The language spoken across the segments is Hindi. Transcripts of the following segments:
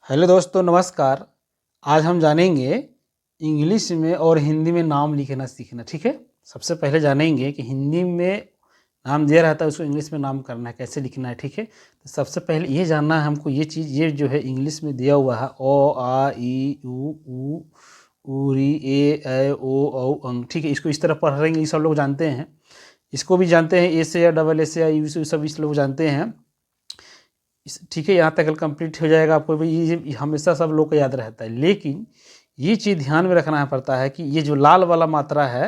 हेलो दोस्तों, नमस्कार। आज हम जानेंगे इंग्लिश में और हिंदी में नाम लिखना सीखना। ठीक है, सबसे पहले जानेंगे कि हिंदी में नाम दिया रहता है उसको इंग्लिश में नाम करना है, कैसे लिखना है। ठीक है, तो सबसे पहले ये जानना है हमको, ये चीज़ ये जो है इंग्लिश में दिया हुआ है ओ आ ई उ ऊ री ए ऐ ओ औ अंग। ठीक है, इसको इस तरह पढ़ रहे हैं, ये सब लोग जानते हैं। इसको भी जानते हैं, ए से या डबल ए से या यू से, सब इस लोग जानते हैं। ठीक है, यहाँ तक कंप्लीट हो जाएगा आपको भी, ये हमेशा सब लोग को याद रहता है। लेकिन ये चीज़ ध्यान में रखना पड़ता है कि ये जो लाल वाला मात्रा है,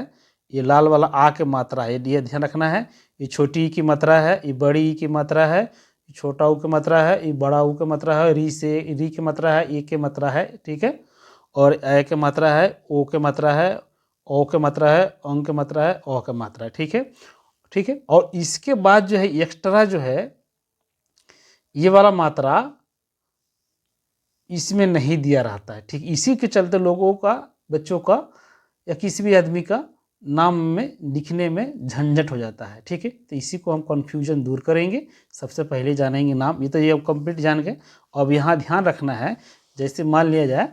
ये लाल वाला आ के मात्रा है, ये ध्यान रखना है। ये छोटी ई की मात्रा है, ये बड़ी ई की मात्रा है, छोटा ऊ की मात्रा है, ये बड़ा ऊ की मात्रा है, री की मात्रा है, ए के मात्रा है। ठीक है, और ए के मात्रा है, ओ के मात्रा है, ओ के मात्रा है, अंग के मात्रा है, ओ के मात्रा है। ठीक है, ठीक है। और इसके बाद जो है एक्स्ट्रा जो है ये वाला मात्रा इसमें नहीं दिया रहता है। ठीक, इसी के चलते लोगों का, बच्चों का या किसी भी आदमी का नाम में लिखने में झंझट हो जाता है। ठीक है, तो इसी को हम कन्फ्यूजन दूर करेंगे। सबसे पहले जानेंगे नाम, ये तो ये कंप्लीट जान गए। अब यहाँ ध्यान रखना है, जैसे मान लिया जाए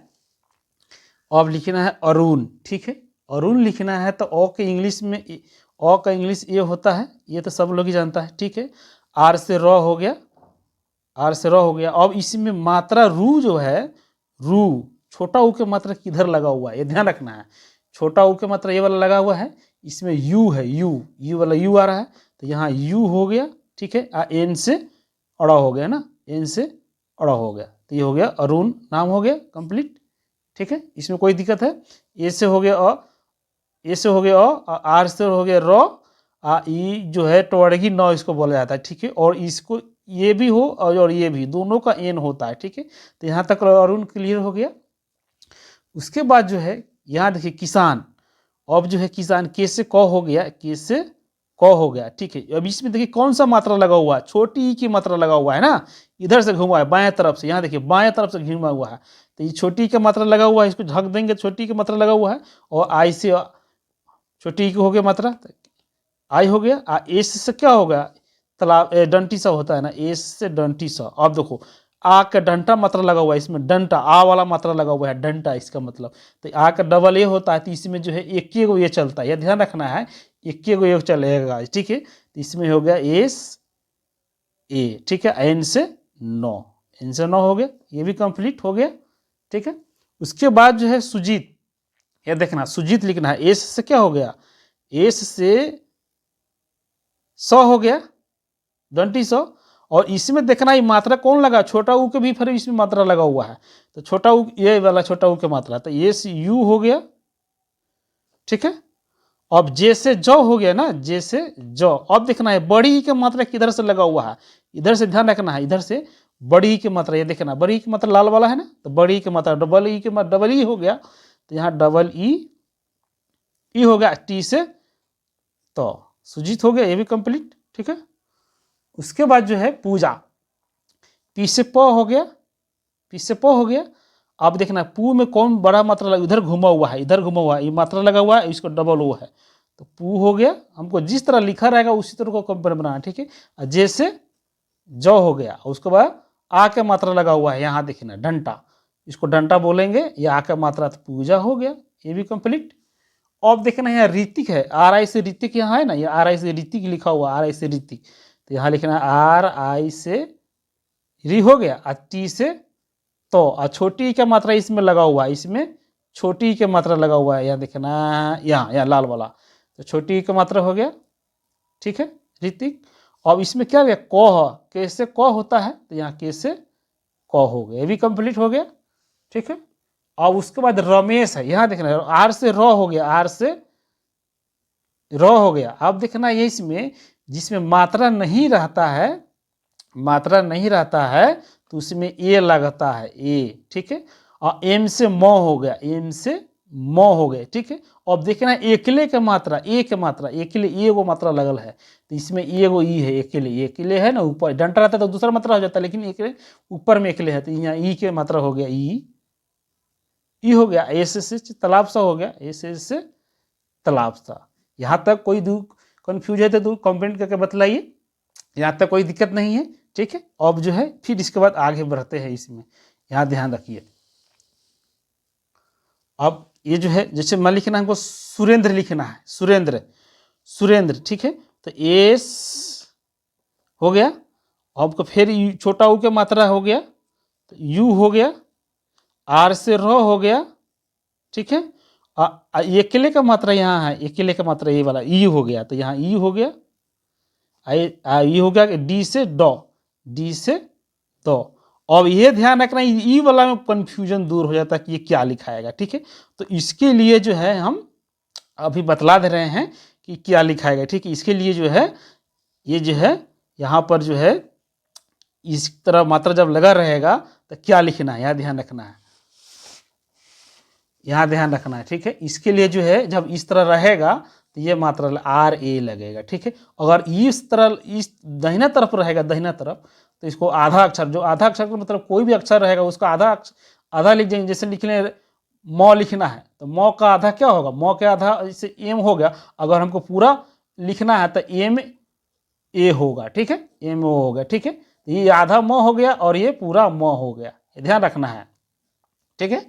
अब लिखना है अरुण। ठीक है, अरुण लिखना है तो ओ के इंग्लिश में, ओ का इंग्लिश ए होता है, ये तो सब लोग ही जानता है। ठीक है, आर से र हो गया, आर से र हो गया। अब इसमें मात्रा रू जो है, रू छोटा ऊ के मात्रा किधर लगा हुआ है ये ध्यान रखना है। छोटा ऊ के मात्रा ये वाला लगा हुआ है, इसमें यू है, यू वाला यू आ रहा है, तो यहाँ यू हो गया। ठीक है, एन से अड़ा हो गया ना, एन से अड़ा हो गया, तो ये हो गया अरुण, नाम हो गया कंप्लीट। ठीक है, इसमें कोई दिक्कत है? ए से हो गया अ, ए से हो गया अ, आर से हो गया र, ई जो है टवर्गी नौ इसको बोला जाता है। ठीक है, और इसको ये भी हो और ये भी, दोनों का एन होता है। ठीक है, तो यहाँ तक अरुण क्लियर हो गया। उसके बाद जो है यहाँ देखिए किसान, अब जो है किसान के से क हो गया, के से क हो गया। ठीक है, अब इसमें देखिए कौन सा मात्रा लगा हुआ है, छोटी ई की मात्रा लगा हुआ है ना, इधर से घुमा है बाएं तरफ से, यहाँ देखिए बाएं तरफ से घुमा हुआ है, तो ये छोटी ई का मात्रा लगा हुआ है, इसको ढक देंगे, छोटी ई का मात्रा लगा हुआ है। और आई से छोटी ई की हो गया मात्रा, आई हो गया। एस से क्या होगा, तालाब डंटी सा होता है ना, एस से डंटी सा। अब देखो आ का डंटा मात्रा लगा हुआ है, इसमें डंटा आ वाला मात्रा लगा हुआ है, डंटा इसका मतलब, तो आ का डबल ए होता है, तो इसमें जो है एक ही गो ये चलता है, यह ध्यान रखना है, एक ही गो ये चलेगा। ठीक है, तो इसमें हो गया एस ए। ठीक है, एन से 9, एन से 9 हो गया, ये भी कंप्लीट हो गया। ठीक है, उसके बाद जो है सुजीत, यह देखना सुजीत लिखना है, एस से क्या हो गया, एस से 100 हो गया, 20 और इसमें देखना ये मात्रा कौन लगा, छोटा ऊ के भी फिर इसमें मात्रा लगा हुआ है, तो छोटा ऊ ये वाला छोटा ऊ के मात्रा, तो ये से यू हो गया। ठीक है, अब जे से जो हो गया ना, जे से जो। अब देखना है बड़ी ई की मात्रा किधर से लगा हुआ है, इधर से ध्यान रखना है, इधर से बड़ी ई की मात्रा, ये देखना बड़ी ई की मात्रा लाल वाला है ना, तो बड़ी ई की मात्रा डबल ई के डबल ई हो गया, तो यहाँ डबल ई हो गया टी से, तो सुजीत हो गया, ये भी कंप्लीट। ठीक है, उसके बाद जो है पूजा, पी से प हो गया, पी से प हो गया। अब देखना पू में कौन बड़ा मात्रा लगा, इधर घुमा हुआ है, इधर घुमा हुआ है, ये मात्रा लगा हुआ है, इसको डबल ओ है, तो पू हो गया। हमको जिस तरह लिखा रहेगा उसी तरह को कंपेयर बनाना। ठीक है, जैसे जो हो गया, उसके बाद आ के मात्रा लगा हुआ है, यहाँ देखना डंटा, इसको डंटा बोलेंगे, ये आ का मात्रा, तो पूजा हो गया, ये भी कंप्लीट। अब देखना यहाँ ऋतिक है, आर आई से ऋतिक यहाँ है ना, ये आर आई से ऋतिक लिखा हुआ, आर आई से ऋतिक, तो यहाँ लिखना आर आई से री हो गया, और टी से तो, छोटी का मात्रा इसमें लगा हुआ है, इसमें छोटी के मात्रा लगा हुआ है, यहाँ देखना, यहाँ लाल वाला, तो छोटी का मात्रा हो गया। ठीक है, ऋतिक। अब इसमें क्या गया, क, कैसे क होता है, तो यहाँ कैसे क हो गया, ये भी कंप्लीट हो गया। ठीक है, अब उसके बाद रमेश है, यहाँ देखना आर से र हो गया, आर से र हो गया। अब देखना ये इसमें जिसमें मात्रा नहीं रहता है, मात्रा नहीं रहता है, तो उसमें ए लगता है, ए। ठीक है, और एम से म हो गया, एम से म हो गए। ठीक है, अब देखना एकले के मात्रा, ए के मात्रा, एकले ए वो मात्रा लगल है, तो इसमें ए वो ई है, एकले, एकले है ना, ऊपर डंटा रहता है तो दूसरा मात्रा हो जाता है, लेकिन एकले ऊपर में एकले है, तो यहाँ ई के मात्रा हो गया, ई हो गया। एस से तालाब सा हो गया, एस से तालाब सा। यहाँ तक कोई कंफ्यूज है तो कमेंट करके बतलाइए, यहाँ तक कोई दिक्कत नहीं है। ठीक है, अब जो है फिर इसके बाद आगे बढ़ते हैं इसमें, यहाँ ध्यान रखिए। अब ये जो है, जैसे मैं लिखना है हमको सुरेंद्र लिखना है, सुरेंद्र, सुरेंद्र, ठीक है। तो एस हो गया, आपको फिर छोटा ऊ के मात्रा हो गया, तो यू हो गया, आर से र हो गया, ठीक है। अकेले का मात्रा यहाँ है, अकेले का मात्रा ये वाला ई हो गया, तो यहाँ ई हो गया, ई हो गया, डी से डॉ, डी से दो। अब ये ध्यान रखना, ई वाला में कंफ्यूजन दूर हो जाता है कि ये क्या लिखाएगा, ठीक है। तो इसके लिए जो है हम अभी बतला दे रहे हैं कि क्या लिखाएगा, ठीक है। इसके लिए जो है, ये जो है यहाँ पर जो है इस तरह मात्रा जब लगा रहेगा तो क्या लिखना है, यहाँ ध्यान रखना है, यहाँ ध्यान रखना है, ठीक है। इसके लिए जो है जब इस तरह रहेगा तो ये मात्रा आर ए लगेगा, ठीक है। अगर इस तरह इस दाहिना तरफ रहेगा, दाहिना तरफ, तो इसको आधा अक्षर, जो आधा अक्षर का मतलब कोई भी अक्षर रहेगा उसका आधा लिख देंगे। जैसे लिखने म लिखना है तो म का आधा क्या होगा, म के आधा जैसे एम हो गया। अगर हमको पूरा लिखना है तो एम ए होगा, ठीक है, एम ओ हो गया, ठीक है। ये आधा म हो गया और ये पूरा म हो गया, ये ध्यान रखना है, ठीक है।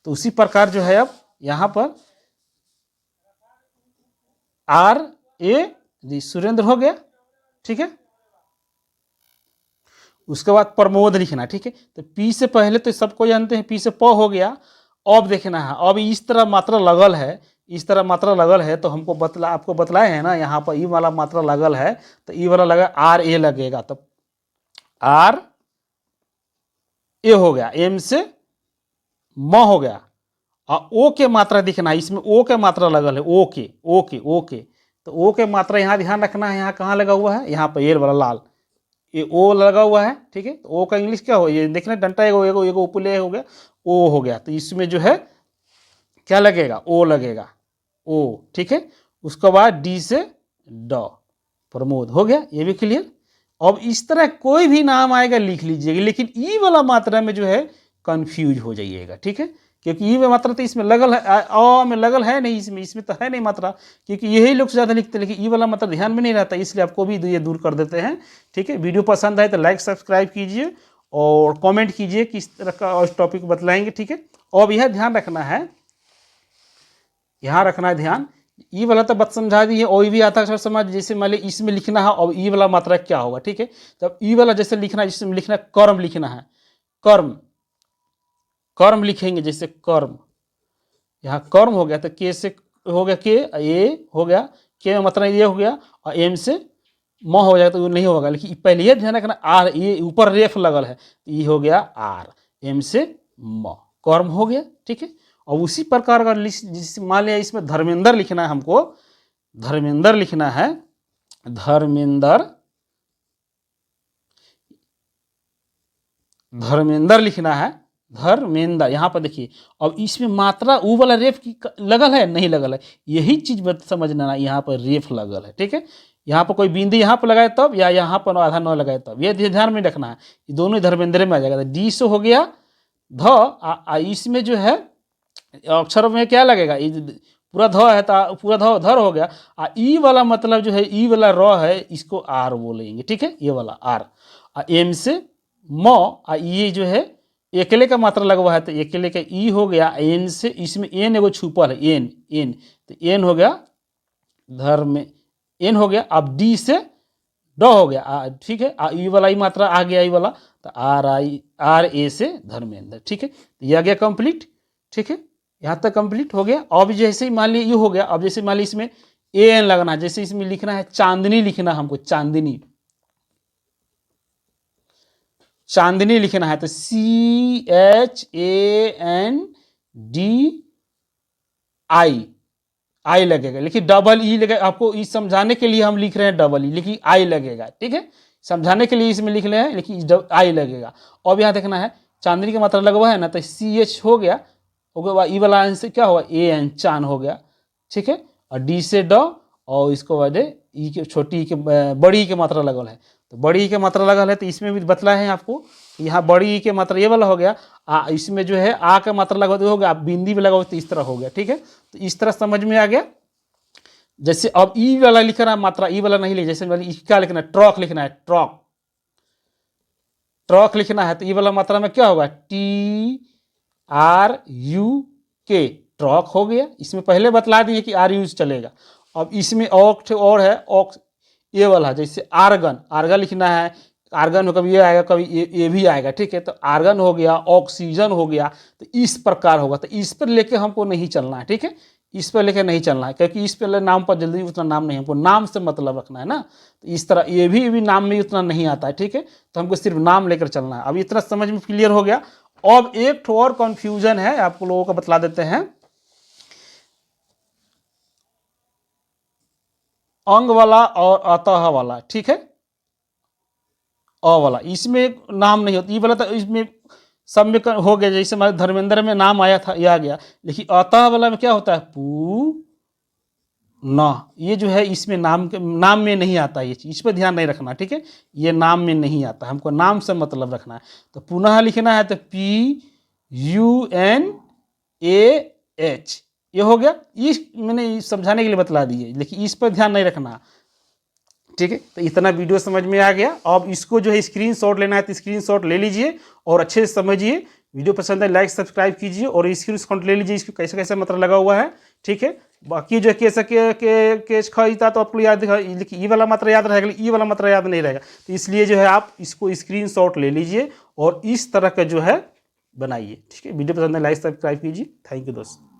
तो उसी प्रकार जो है अब यहाँ पर आर ए सुरेंद्र हो गया, ठीक है। उसके बाद प्रमोद लिखना, ठीक है। तो पी से पहले तो सबको जानते हैं, पी से प हो गया। अब देखना है, अब इस तरह मात्रा लगल है, इस तरह मात्रा लगल है, तो हमको आपको बतलाए हैं ना, यहाँ पर ई वाला मात्रा लगल है, तो ई वाला लगा आर ए लगेगा, तो आर ए हो गया, एम से म हो गया, और ओ के मात्रा दिखना, इसमें ओ के मात्रा लगल है, ओ के, ओ के, ओ के। तो ओ के मात्रा यहाँ ध्यान रखना है, यहाँ कहाँ लगा हुआ है, यहाँ पर ये वाला लाल, ये ओ लगा हुआ है, ठीक है। तो ओ का इंग्लिश क्या हो, ये देखना डंटा एगो एगो एगो उपले हो गया, ओ हो गया। तो इसमें जो है क्या लगेगा, ओ लगेगा, ओ, ठीक है। उसके बाद डी से ड, प्रमोद हो गया, ये भी क्लियर। अब इस तरह कोई भी नाम आएगा लिख लीजिएगा, लेकिन ई वाला मात्रा में जो है कंफ्यूज हो जाइएगा, ठीक है। क्योंकि ई में मात्रा तो इसमें लगल है, अ में लगल है नहीं, इसमें तो है नहीं मात्रा, क्योंकि यही लोग ज़्यादा लिखते हैं, लेकिन ई वाला मात्रा ध्यान में नहीं रहता, इसलिए आपको भी ये दूर कर देते हैं, ठीक है। वीडियो पसंद आए तो लाइक सब्सक्राइब कीजिए और कमेंट कीजिए किस तरह का और टॉपिक बतलाएंगे, ठीक है। और यह ध्यान रखना है, यहाँ रखना है ध्यान, ई वाला तो बात समझा दी है, और भी आता है समझ, जैसे मान लीजिए इसमें लिखना है, और ई वाला मात्रा क्या होगा, ठीक है। तब ई वाला जैसे लिखना है, जिसमें लिखना है कर्म लिखना है, कर्म, कर्म लिखेंगे, जैसे कर्म, यहाँ कर्म हो गया, तो के से हो गया, के ए हो गया, के में मतलब ये हो गया, और एम से म हो जाएगा तो नहीं होगा, लेकिन पहले ये ध्यान रखना, आर, ये ऊपर रेफ लगल है, ये हो गया आर, एम से म, कर्म हो गया, ठीक है। और उसी प्रकार का मान लिया इसमें धर्मेंद्र लिखना है हमको, धर्मेंद्र लिखना है, धर्मेंद्र, धर्मेंद्र लिखना है, धर्मेंद्र। यहाँ पर देखिए, अब इसमें मात्रा ऊ वाला रेफ की लगल है, नहीं लगल है, यही चीज समझना, यहाँ पर रेफ लगल है, ठीक है। यहाँ पर कोई बिंदी यहाँ पर लगाए तब, या यहाँ पर आधा न लगाए तब, ये ध्यान में रखना है, ये दोनों धर्मेंद्र में आ जाएगा। डी से हो गया ध, इसमें जो है अक्षर में क्या लगेगा, पूरा ध है तो पूरा धर हो गया, ई वाला मतलब जो है, ई वाला र है, इसको आर बोलेंगे, ठीक है, ये वाला आर, एम से म, ये जो है अकेले का मात्रा लगवा है, तो अकेले का ई हो गया, एन से, इसमें एन एगो छुपल है, एन, एन, तो एन हो गया धर्म, एन हो गया। अब डी से ड हो गया, ठीक है, ई वाला ई मात्रा आ गया, ई वाला, तो आर ए से धर्मेंद्र, ठीक है। ये आ गया कंप्लीट, ठीक है, यहाँ तक कंप्लीट हो गया। अब जैसे ही मान ली ये हो गया, अब जैसे मान ली इसमें ए एन लगना, जैसे इसमें लिखना है चांदनी, लिखना हमको चांदनी, चांदनी लिखना है, तो CHANDI, आई लगेगा, लेकिन डबल ई लगेगा, आपको ई समझाने के लिए हम लिख रहे हैं डबल ई, लेकिन आई लगेगा, ठीक है, समझाने के लिए इसमें लिख रहे हैं, लेकिन आई लगेगा। अब यहाँ देखना है चांदनी का मात्रा लगवा है ना, तो CH हो गया, उसके बाद ई वाला एन से क्या होगा, AN, चांद हो गया, ठीक है। और डी से ड, और इसको बाद ई के छोटी ई के बड़ी ई के मात्रा लगल है, तो बड़ी ई के मात्रा लगल है, तो इसमें भी बतला है आपको, यहाँ बड़ी ई के मात्रा ये वाला हो गया, इसमें जो है आ का मात्रा लगा हो गया, बिंदी भी लगा तो इस तरह हो गया, ठीक है। तो इस तरह समझ में आ गया। जैसे अब ई वाला लिखना है मात्रा, ई वाला नहीं लिख, जैसे क्या लिखना है, ट्रक लिखना है, ट्रक, ट्रक लिखना है तो ये वाला मात्रा में क्या होगा, TRUK, ट्रक हो गया। इसमें पहले बतला दिए कि आर यूज चलेगा। अब इसमें और है ऑक्स, ये वाला, जैसे आर्गन, आर्गन लिखना है, आर्गन हो, कभी ये आएगा कभी ये भी आएगा, ठीक है। तो आर्गन हो गया, ऑक्सीजन हो गया, तो इस प्रकार होगा। तो इस पर लेके हमको नहीं चलना है, ठीक है, इस पर लेके नहीं चलना है, क्योंकि इस पर नाम पर जल्दी उतना नाम नहीं, हमको नाम से मतलब रखना है ना। तो इस तरह ये भी नाम में उतना नहीं आता है, ठीक है। तो हमको सिर्फ नाम लेकर चलना है। अब इतना समझ में क्लियर हो गया। अब एक और कंफ्यूजन है, आपको लोगों को बतला देते हैं। अंग वाला और अतः वाला, ठीक है, अ वाला, इसमें नाम नहीं होता। ये वाला तो इसमें सब में हो गया, जैसे हमारे धर्मेंद्र में नाम आया था, ये आ गया। लेकिन अतः वाला में क्या होता है, पू न, ये जो है इसमें नाम में नहीं आता ये चीज, इस पर ध्यान नहीं रखना, ठीक है। ये नाम में नहीं आता, हमको नाम से मतलब रखना है। तो पुनः लिखना है तो PUNAH, ये हो गया। इस मैंने समझाने के लिए बतला दिए, लेकिन इस पर ध्यान नहीं रखना, ठीक है। तो इतना वीडियो समझ में आ गया। अब इसको जो है स्क्रीनशॉट लेना है तो स्क्रीनशॉट ले लीजिए और अच्छे से समझिए। वीडियो पसंद है लाइक सब्सक्राइब कीजिए और स्क्रीनशॉट ले लीजिए, इसको कैसे कैसे मतलब लगा हुआ है, ठीक है। बाकी जो कैसे केस खरीदा तो आपको याद, ई वाला मात्रा याद रहेगा, ई वाला मात्रा याद नहीं रहेगा। तो इसलिए जो है आप इसको स्क्रीनशॉट ले लीजिए और इस तरह का जो है बनाइए, ठीक है। वीडियो पसंद है लाइक सब्सक्राइब कीजिए। थैंक यू दोस्त।